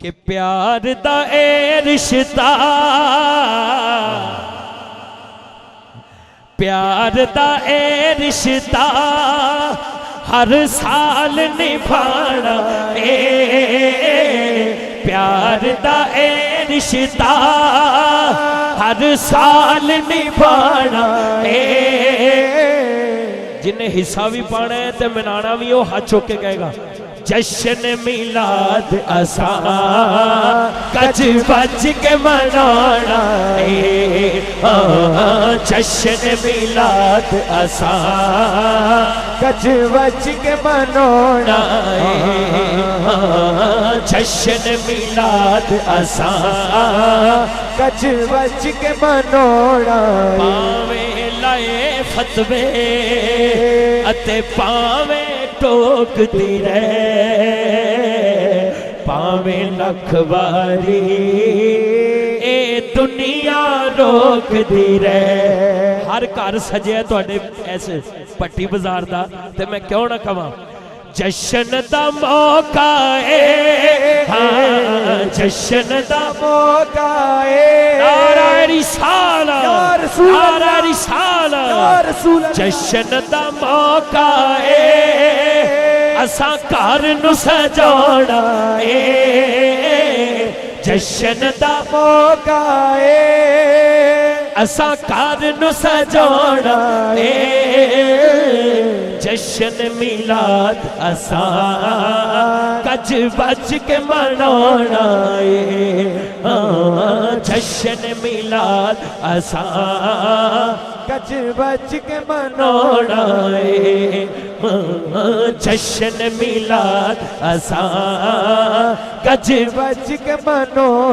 کہ پیار دا اے رشتہ پیار دا اے رشتہ ہر سال نبھانا اے پیار دا اے رشتہ ہر سال نبھانا اے جنہیں حصہ بھی پانا ہے تے منانا بھی وہ ہاتھ چوک کے کہے گا جشن میلاد اساں کج بج کے منانا اے جشن میلاد اساں کج بج کے منانا اے جشن میلاد اساں کج بج کے منانا پاویں لائے فتوے اتے پاویں ٹوک دی رہے پاویں لکھ واری اے دنیا روک دی رہے ہر گھر سجے تواڈے ایسے پٹی بازار دا تے میں کیوں نہ کہاں جشن دا موقع اے ہاں جشن دا موقع اے نعرہ رسالہ یا رسول اللہ نعرہ رسالہ یا رسول اللہ جشن دا موقع اے اساں گھر نو سجانا اے جشن دا موقع اے اساں گھر نو سجانا اے جشن میلاد اساں کج بج کے منانا اے جشن میلاد اساں کج بج کے منانا منانا اے جشن میلاد اساں کج بج کے منانا